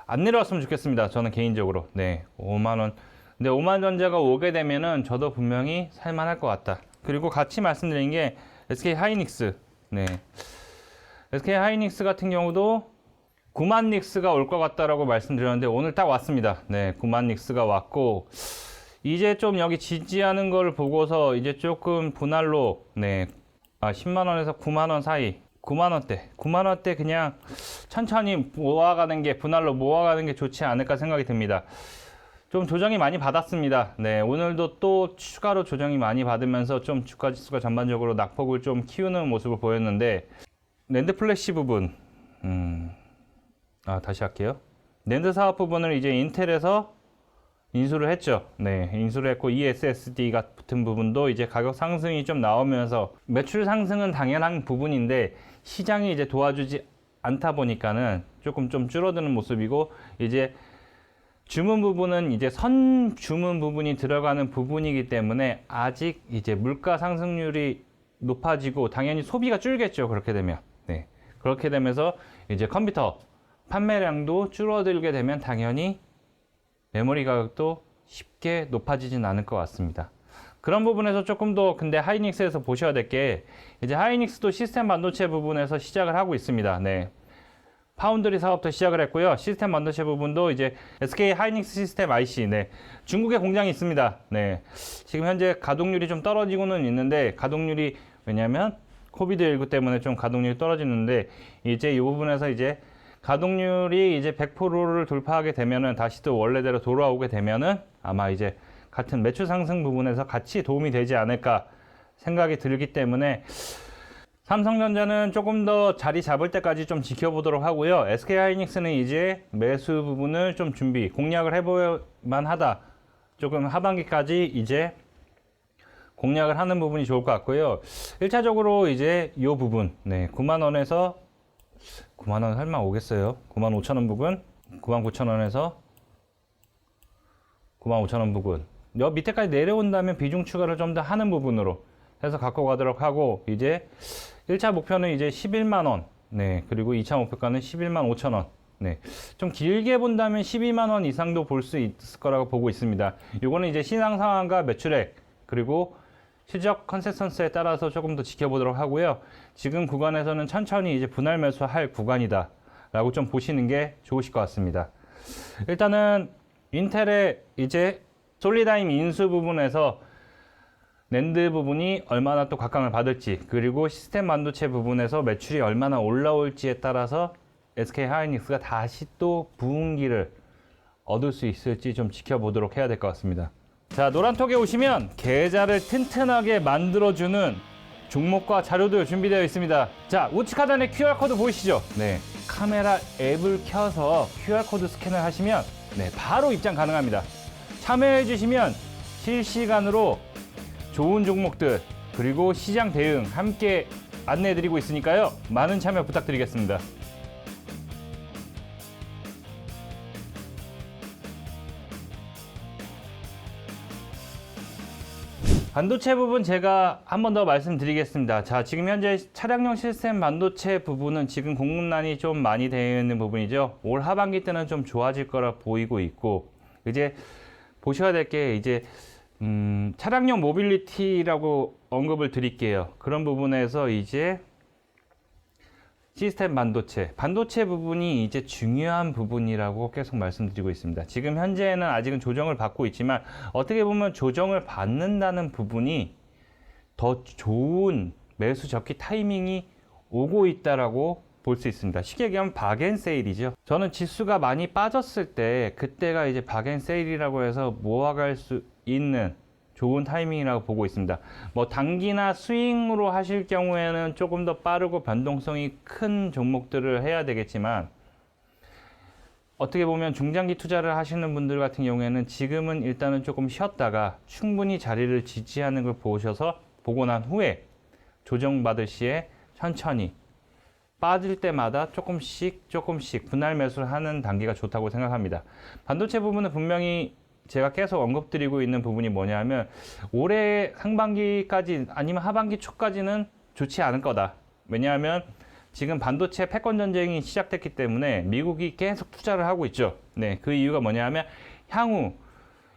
안 내려왔으면 좋겠습니다. 저는 개인적으로. 네, 5만원. 근데 5만전자가 오게 되면은 저도 분명히 살만할 것 같다. 그리고 같이 말씀드린 게 SK하이닉스. 네, SK하이닉스 같은 경우도 9만 닉스가 올 것 같다라고 말씀드렸는데 오늘 딱 왔습니다. 네, 9만 닉스가 왔고 이제 좀 여기 지지하는 걸 보고서 이제 조금 분할로 네, 10만원에서 9만원 사이 9만원대 그냥 천천히 모아가는 게 분할로 모아가는 게 좋지 않을까 생각이 듭니다. 좀 조정이 많이 받았습니다. 네, 오늘도 또 추가로 조정이 많이 받으면서 좀 주가 지수가 전반적으로 낙폭을 좀 키우는 모습을 보였는데 랜드 플래시 부분 다시 할게요. 랜드 사업 부분을 이제 인텔에서 인수를 했죠. 네, 인수를 했고 ESSD 같은 부분도 이제 가격 상승이 좀 나오면서 매출 상승은 당연한 부분인데 시장이 이제 도와주지 않다 보니까는 조금 좀 줄어드는 모습이고 이제 주문 부분은 이제 선 주문 부분이 들어가는 부분이기 때문에 아직 이제 물가 상승률이 높아지고 당연히 소비가 줄겠죠. 그렇게 되면. 네, 그렇게 되면서 이제 컴퓨터 판매량도 줄어들게 되면 당연히 메모리 가격도 쉽게 높아지진 않을 것 같습니다. 그런 부분에서 조금 더 근데 하이닉스에서 보셔야 될 게 이제 하이닉스도 시스템 반도체 부분에서 시작을 하고 있습니다. 네, 파운드리 사업도 시작을 했고요. 시스템 반도체 부분도 이제 SK 하이닉스 시스템 IC, 네, 중국에 공장이 있습니다. 네, 지금 현재 가동률이 좀 떨어지고는 있는데 가동률이 왜냐면 코비드19 때문에 좀 가동률이 떨어지는데 이제 이 부분에서 이제 가동률이 이제 100%를 돌파하게 되면은 다시 또 원래대로 돌아오게 되면은 아마 이제 같은 매출 상승 부분에서 같이 도움이 되지 않을까 생각이 들기 때문에 삼성전자는 조금 더 자리 잡을 때까지 좀 지켜보도록 하고요. SK하이닉스는 이제 매수 부분을 좀 공략을 해볼 만하다. 조금 하반기까지 이제 공략을 하는 부분이 좋을 것 같고요. 1차적으로 이제 이 부분, 네, 9만원에서 9만원 설마 오겠어요? 95,000원 부분, 99,000원에서 95,000원 부분. 여 밑에까지 내려온다면 비중 추가를 좀 더 하는 부분으로 해서 갖고 가도록 하고 이제 1차 목표는 이제 11만원. 네, 그리고 2차 목표가는 11만 5천원. 네, 좀 길게 본다면 12만원 이상도 볼 수 있을 거라고 보고 있습니다. 요거는 이제 시장 상황과 매출액 그리고 실적 컨센서스에 따라서 조금 더 지켜보도록 하고요. 지금 구간에서는 천천히 이제 분할 매수할 구간이다 라고 좀 보시는 게 좋으실 것 같습니다. 일단은 인텔의 이제 솔리다임 인수 부분에서 낸드 부분이 얼마나 또 각광을 받을지, 그리고 시스템 반도체 부분에서 매출이 얼마나 올라올지에 따라서 SK 하이닉스가 다시 또 부흥기를 얻을 수 있을지 좀 지켜보도록 해야 될 것 같습니다. 자, 노란톡에 오시면 계좌를 튼튼하게 만들어주는 종목과 자료도 준비되어 있습니다. 자, 우측 하단에 QR코드 보이시죠? 네, 카메라 앱을 켜서 QR코드 스캔을 하시면 네, 바로 입장 가능합니다. 참여해 주시면 실시간으로 좋은 종목들 그리고 시장 대응 함께 안내해 드리고 있으니까요. 많은 참여 부탁드리겠습니다. 반도체 부분 제가 한 번 더 말씀드리겠습니다. 자, 지금 현재 차량용 시스템 반도체 부분은 지금 공급난이 좀 많이 되어 있는 부분이죠. 올 하반기 때는 좀 좋아질 거라 보이고 있고, 이제 보셔야 될 게 이제 차량용 모빌리티라고 언급을 드릴게요. 그런 부분에서 이제 시스템 반도체 부분이 이제 중요한 부분이라고 계속 말씀드리고 있습니다. 지금 현재는 아직은 조정을 받고 있지만 어떻게 보면 조정을 받는다는 부분이 더 좋은 매수 접기 타이밍이 오고 있다라고 볼 수 있습니다. 쉽게 얘기하면 박앤세일이죠. 저는 지수가 많이 빠졌을 때 그때가 이제 박앤세일이라고 해서 모아갈 수 있는 좋은 타이밍이라고 보고 있습니다. 뭐 단기나 스윙으로 하실 경우에는 조금 더 빠르고 변동성이 큰 종목들을 해야 되겠지만, 어떻게 보면 중장기 투자를 하시는 분들 같은 경우에는 지금은 일단은 조금 쉬었다가 충분히 자리를 지지하는 걸 보고 난 후에 조정받을 시에 천천히 빠질 때마다 조금씩 분할 매수를 하는 단계가 좋다고 생각합니다. 반도체 부분은 분명히 제가 계속 언급드리고 있는 부분이 뭐냐면 올해 상반기까지 아니면 하반기 초까지는 좋지 않을 거다. 왜냐하면 지금 반도체 패권 전쟁이 시작됐기 때문에 미국이 계속 투자를 하고 있죠. 네, 그 이유가 뭐냐면 향후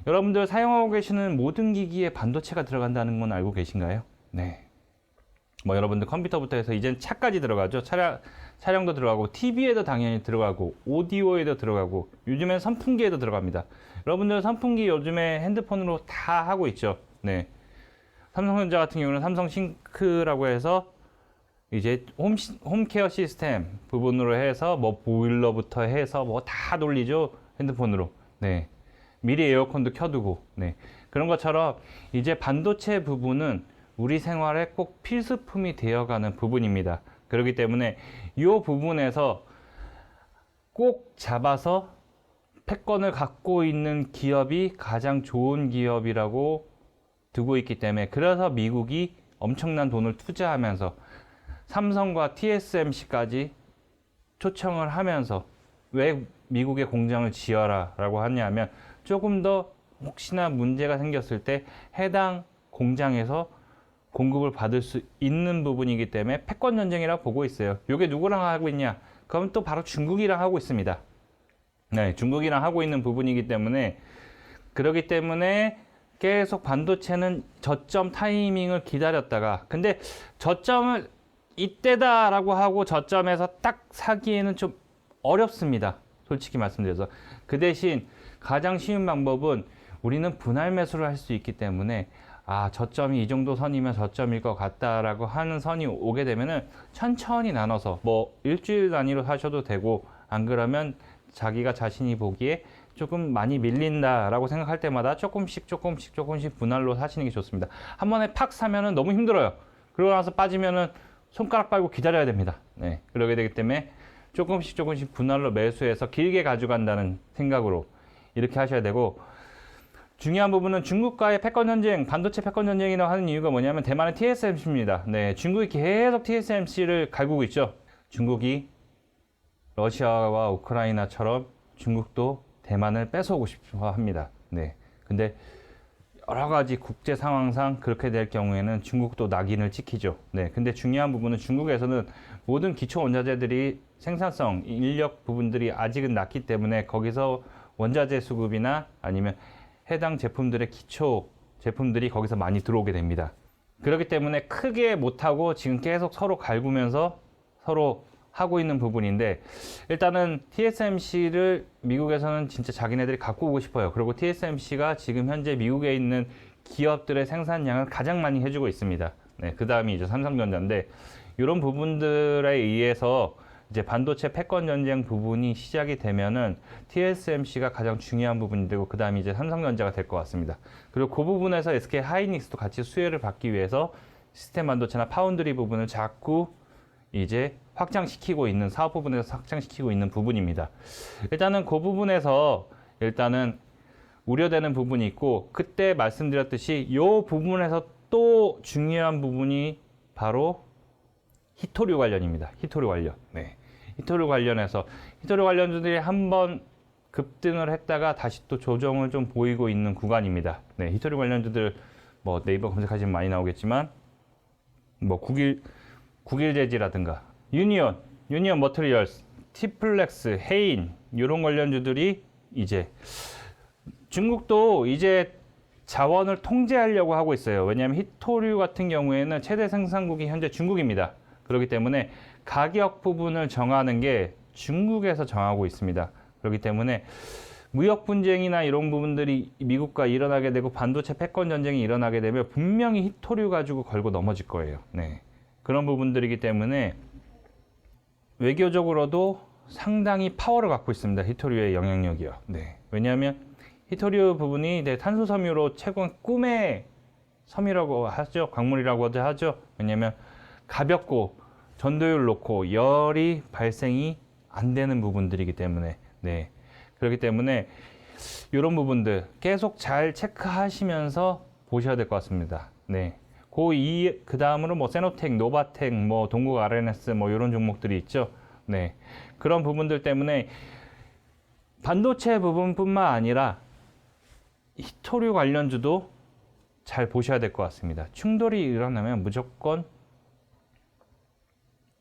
여러분들 사용하고 계시는 모든 기기에 반도체가 들어간다는 건 알고 계신가요? 네. 뭐 여러분들 컴퓨터부터 해서 이젠 차까지 들어가죠. 차량도 들어가고 TV에도 당연히 들어가고 오디오에도 들어가고 요즘엔 선풍기에도 들어갑니다. 여러분들 선풍기 요즘에 핸드폰으로 다 하고 있죠. 네. 삼성전자 같은 경우는 삼성 싱크라고 해서 이제 홈케어 시스템 부분으로 해서 뭐 보일러부터 해서 뭐 다 돌리죠. 핸드폰으로. 네. 미리 에어컨도 켜두고. 네. 그런 것처럼 이제 반도체 부분은 우리 생활에 꼭 필수품이 되어가는 부분입니다. 그렇기 때문에 이 부분에서 꼭 잡아서 패권을 갖고 있는 기업이 가장 좋은 기업이라고 두고 있기 때문에, 그래서 미국이 엄청난 돈을 투자하면서 삼성과 TSMC까지 초청을 하면서 왜 미국의 공장을 지어라 라고 하냐면 조금 더 혹시나 문제가 생겼을 때 해당 공장에서 공급을 받을 수 있는 부분이기 때문에 패권 전쟁이라고 보고 있어요. 이게 누구랑 하고 있냐? 그럼 또 바로 중국이랑 하고 있습니다. 네, 중국이랑 하고 있는 부분이기 때문에, 그렇기 때문에 계속 반도체는 저점 타이밍을 기다렸다가, 근데 저점을 이때다라고 하고 저점에서 딱 사기에는 좀 어렵습니다. 솔직히 말씀드려서. 그 대신 가장 쉬운 방법은 우리는 분할 매수를 할 수 있기 때문에 저점이 이 정도 선이면 저점일 것 같다라고 하는 선이 오게 되면은 천천히 나눠서 뭐 일주일 단위로 하셔도 되고, 안 그러면 자기가 자신이 보기에 조금 많이 밀린다라고 생각할 때마다 조금씩 분할로 사시는 게 좋습니다. 한 번에 팍 사면은 너무 힘들어요. 그러고 나서 빠지면은 손가락 빨고 기다려야 됩니다. 네, 그러게 되기 때문에 조금씩 분할로 매수해서 길게 가져간다는 생각으로 이렇게 하셔야 되고, 중요한 부분은 중국과의 패권 전쟁, 반도체 패권 전쟁이라고 하는 이유가 뭐냐면 대만의 TSMC입니다. 네, 중국이 계속 TSMC를 갈구고 있죠. 중국이 러시아와 우크라이나처럼 중국도 대만을 뺏어오고 싶어 합니다. 네, 근데 여러 가지 국제 상황상 그렇게 될 경우에는 중국도 낙인을 찍히죠. 네, 근데 중요한 부분은 중국에서는 모든 기초 원자재들이 생산성, 인력 부분들이 아직은 낮기 때문에 거기서 원자재 수급이나 아니면 해당 제품들의 기초 제품들이 거기서 많이 들어오게 됩니다. 그렇기 때문에 크게 못하고 지금 계속 서로 갈구면서 서로 하고 있는 부분인데, 일단은 TSMC를 미국에서는 진짜 자기네들이 갖고 오고 싶어요. 그리고 TSMC가 지금 현재 미국에 있는 기업들의 생산량을 가장 많이 해주고 있습니다. 네, 그 다음이 이제 삼성전자인데, 이런 부분들에 의해서 이제 반도체 패권 전쟁 부분이 시작이 되면은 TSMC가 가장 중요한 부분이 되고, 그 다음이 이제 삼성전자가 될 것 같습니다. 그리고 그 부분에서 SK 하이닉스도 같이 수혜를 받기 위해서 시스템 반도체나 파운드리 부분을 자꾸 이제 확장시키고 있는, 사업 부분에서 확장시키고 있는 부분입니다. 일단은 그 부분에서 일단은 우려되는 부분이 있고, 그때 말씀드렸듯이 이 부분에서 또 중요한 부분이 바로 히토류 관련입니다. 히토류 관련. 네. 히토류 관련해서 히토류 관련주들이 한번 급등을 했다가 다시 또 조정을 좀 보이고 있는 구간입니다. 네. 히토류 관련주들 뭐 네이버 검색하시면 많이 나오겠지만, 뭐 국일재지라든가 유니온 머터리얼스, 티플렉스, 헤인, 이런 관련주들이 이제 중국도 이제 자원을 통제하려고 하고 있어요. 왜냐하면 히토류 같은 경우에는 최대 생산국이 현재 중국입니다. 그렇기 때문에 가격 부분을 정하는 게 중국에서 정하고 있습니다. 그렇기 때문에 무역 분쟁이나 이런 부분들이 미국과 일어나게 되고 반도체 패권 전쟁이 일어나게 되면 분명히 히토류 가지고 걸고 넘어질 거예요. 네. 그런 부분들이기 때문에 외교적으로도 상당히 파워를 갖고 있습니다. 히토류의 영향력이요. 네. 왜냐하면 히토류 부분이 이제 탄소섬유로 최고 꿈의 섬이라고 하죠. 광물이라고도 하죠. 왜냐하면 가볍고 전도율 높고 열이 발생이 안 되는 부분들이기 때문에. 네. 그렇기 때문에 이런 부분들 계속 잘 체크하시면서 보셔야 될 것 같습니다. 네. 그 다음으로 뭐 세노텍, 노바텍, 뭐 동국 RNS 뭐 이런 종목들이 있죠. 네. 그런 부분들 때문에 반도체 부분뿐만 아니라 히토류 관련주도 잘 보셔야 될 것 같습니다. 충돌이 일어나면 무조건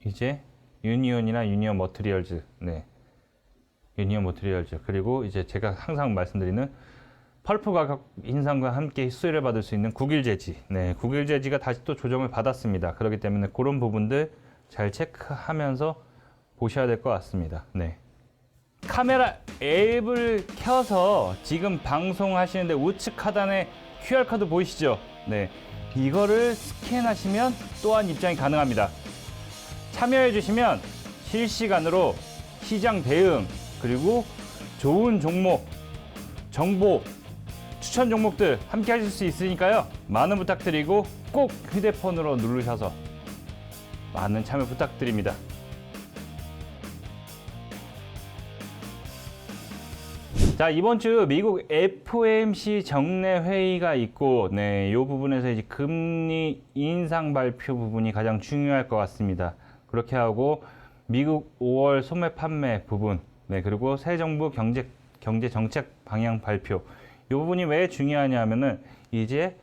이제 유니온이나 유니온 머티리얼즈, 네. 유니온 머티리얼즈, 그리고 이제 제가 항상 말씀드리는 펄프 가격 인상과 함께 수혜를 받을 수 있는 국일재지, 네, 국일재지가 다시 또 조정을 받았습니다. 그렇기 때문에 그런 부분들 잘 체크하면서 보셔야 될 것 같습니다. 네. 카메라 앱을 켜서 지금 방송하시는데 우측 하단에 QR코드 보이시죠? 네, 이거를 스캔하시면 또한 입장이 가능합니다. 참여해 주시면 실시간으로 시장 대응, 그리고 좋은 종목, 정보, 추천 종목들 함께 하실 수 있으니까요. 많은 부탁드리고 꼭 휴대폰으로 누르셔서 많은 참여 부탁드립니다. 자, 이번 주 미국 FOMC 정례 회의가 있고, 네, 이 부분에서 이제 금리 인상 발표 부분이 가장 중요할 것 같습니다. 그렇게 하고 미국 5월 소매 판매 부분, 네, 그리고 새 정부 경제 정책 방향 발표. 이 부분이 왜 중요하냐면은 이제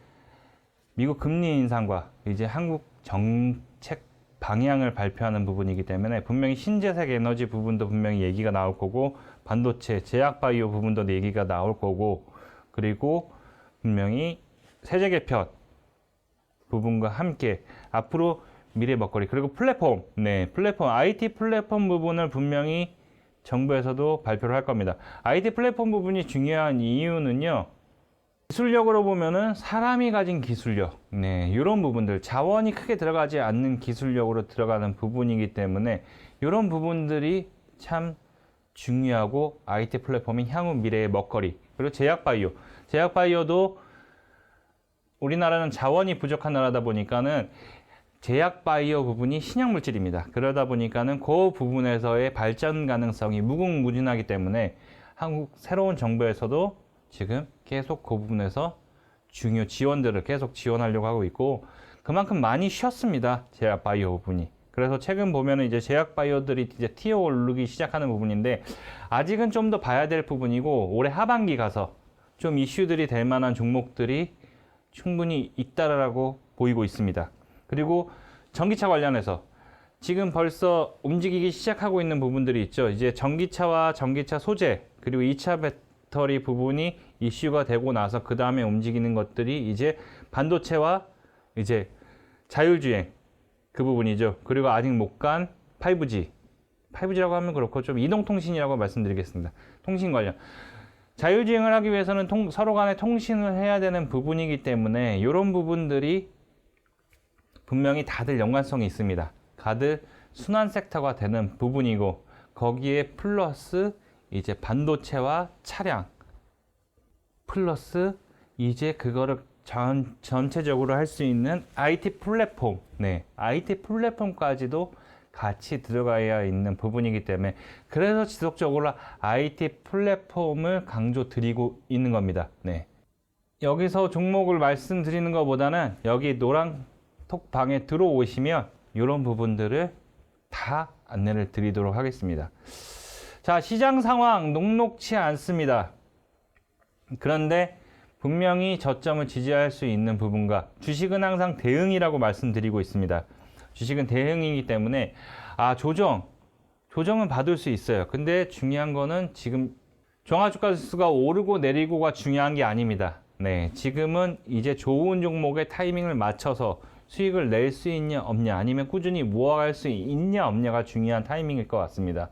미국 금리 인상과 이제 한국 정책 방향을 발표하는 부분이기 때문에 분명히 신재생 에너지 부분도 분명히 얘기가 나올 거고, 반도체, 제약 바이오 부분도 얘기가 나올 거고, 그리고 분명히 세제 개편 부분과 함께 앞으로 미래 먹거리, 그리고 플랫폼, 네, 플랫폼, IT 플랫폼 부분을 분명히 정부에서도 발표를 할 겁니다. IT 플랫폼 부분이 중요한 이유는요, 기술력으로 보면은 사람이 가진 기술력, 네, 이런 부분들, 자원이 크게 들어가지 않는 기술력으로 들어가는 부분이기 때문에 이런 부분들이 참 중요하고, IT 플랫폼이 향후 미래의 먹거리, 그리고 제약바이오, 제약바이오도 우리나라는 자원이 부족한 나라다 보니까는 제약바이오 부분이 신약물질입니다. 그러다 보니까는 그 부분에서의 발전 가능성이 무궁무진하기 때문에 한국 새로운 정부에서도 지금 계속 그 부분에서 중요 지원들을 계속 지원하려고 하고 있고, 그만큼 많이 쉬었습니다. 제약바이오 부분이. 그래서 최근 보면은 이제 제약바이오들이 이제 티어 오르기 시작하는 부분인데, 아직은 좀 더 봐야 될 부분이고, 올해 하반기 가서 좀 이슈들이 될 만한 종목들이 충분히 있다라고 보이고 있습니다. 그리고 전기차 관련해서 지금 벌써 움직이기 시작하고 있는 부분들이 있죠. 이제 전기차와 전기차 소재, 그리고 2차 배터리 부분이 이슈가 되고 나서 그 다음에 움직이는 것들이 이제 반도체와 이제 자율주행 그 부분이죠. 그리고 아직 못 간 5G. 5G라고 하면 그렇고 좀 이동통신이라고 말씀드리겠습니다. 통신 관련. 자율주행을 하기 위해서는 서로 간에 통신을 해야 되는 부분이기 때문에 이런 부분들이 분명히 다들 연관성이 있습니다. 다들 순환 섹터가 되는 부분이고 거기에 플러스 이제 반도체와 차량 플러스 이제 그거를 전체적으로 할 수 있는 IT 플랫폼, 네, IT 플랫폼까지도 같이 들어가야 있는 부분이기 때문에 그래서 지속적으로 IT 플랫폼을 강조 드리고 있는 겁니다. 네. 여기서 종목을 말씀드리는 것보다는 여기 노란 톡방에 들어오시면 이런 부분들을 다 안내를 드리도록 하겠습니다. 자, 시장 상황 녹록치 않습니다. 그런데 분명히 저점을 지지할 수 있는 부분과 주식은 항상 대응이라고 말씀드리고 있습니다. 주식은 대응이기 때문에 조정은 받을 수 있어요. 근데 중요한 거는 지금 종합주가지수가 오르고 내리고가 중요한 게 아닙니다. 네, 지금은 이제 좋은 종목의 타이밍을 맞춰서 수익을 낼 수 있냐 없냐 아니면 꾸준히 모아갈 수 있냐 없냐가 중요한 타이밍일 것 같습니다.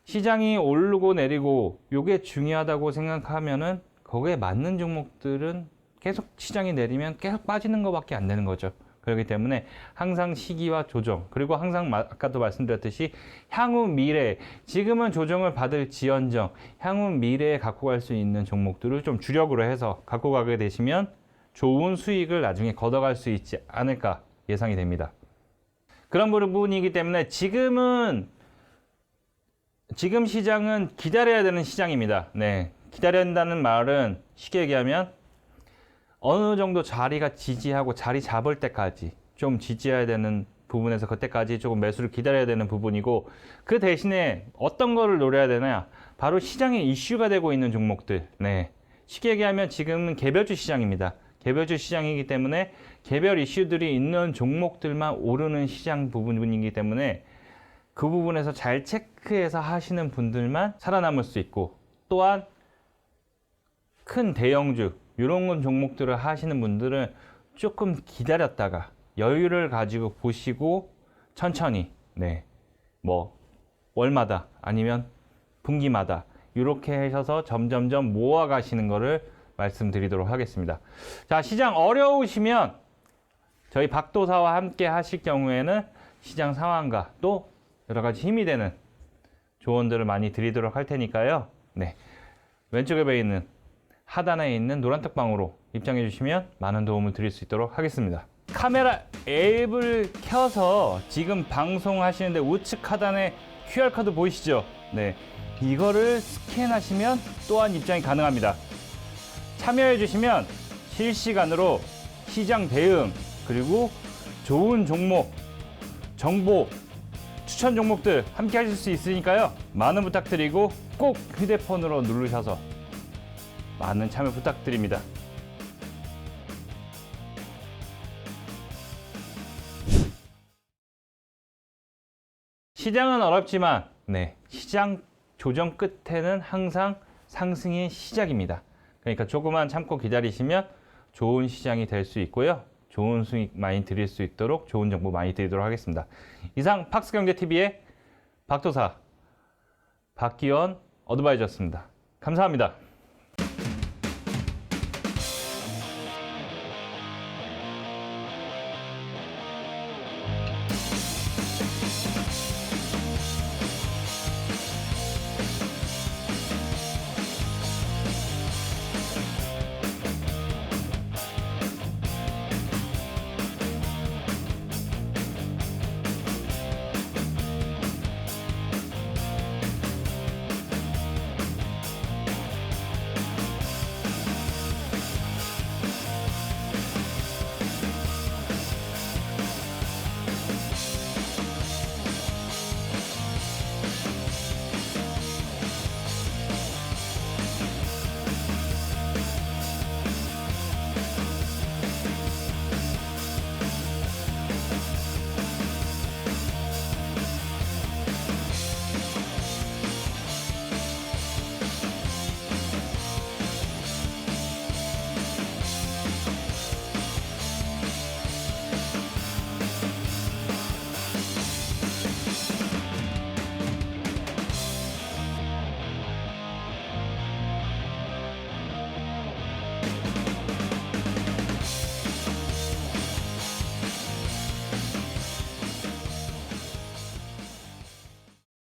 시장이 오르고 내리고 이게 중요하다고 생각하면은 거기에 맞는 종목들은 계속 시장이 내리면 계속 빠지는 것밖에 안 되는 거죠. 그렇기 때문에 항상 시기와 조정, 그리고 항상 아까도 말씀드렸듯이 향후 미래, 지금은 조정을 받을 지연정, 향후 미래에 갖고 갈 수 있는 종목들을 좀 주력으로 해서 갖고 가게 되시면 좋은 수익을 나중에 걷어갈 수 있지 않을까 예상이 됩니다. 그런 부분이기 때문에 지금 시장은 기다려야 되는 시장입니다. 네, 기다려야 한다는 말은 쉽게 얘기하면 어느 정도 자리가 지지하고 자리 잡을 때까지 좀 지지해야 되는 부분에서 그때까지 조금 매수를 기다려야 되는 부분이고 그 대신에 어떤 거를 노려야 되냐? 바로 시장에 이슈가 되고 있는 종목들. 네, 쉽게 얘기하면 지금은 개별주 시장입니다. 개별주 시장이기 때문에 개별 이슈들이 있는 종목들만 오르는 시장 부분이기 때문에 그 부분에서 잘 체크해서 하시는 분들만 살아남을 수 있고 또한 큰 대형주 이런 종목들을 하시는 분들은 조금 기다렸다가 여유를 가지고 보시고 천천히 뭐 월마다 아니면 분기마다 이렇게 하셔서 점점점 모아 가시는 거를 말씀드리도록 하겠습니다. 자, 시장 어려우시면 저희 박도사와 함께 하실 경우에는 시장 상황과 또 여러 가지 힘이 되는 조언들을 많이 드리도록 할 테니까요. 네, 왼쪽에 있는 하단에 있는 노란 톡방으로 입장해 주시면 많은 도움을 드릴 수 있도록 하겠습니다. 카메라 앱을 켜서 지금 방송하시는데 우측 하단에 QR코드 보이시죠? 네, 이거를 스캔하시면 또한 입장이 가능합니다. 참여해 주시면 실시간으로 시장 대응 그리고 좋은 종목, 정보, 추천 종목들 함께 하실 수 있으니까요. 많은 부탁드리고 꼭 휴대폰으로 누르셔서 많은 참여 부탁드립니다. 시장은 어렵지만 시장 조정 끝에는 항상 상승의 시작입니다. 그러니까 조금만 참고 기다리시면 좋은 시장이 될 수 있고요. 좋은 수익 많이 드릴 수 있도록 좋은 정보 많이 드리도록 하겠습니다. 이상 팍스경제TV의 박도사 박기원 어드바이저였습니다. 감사합니다.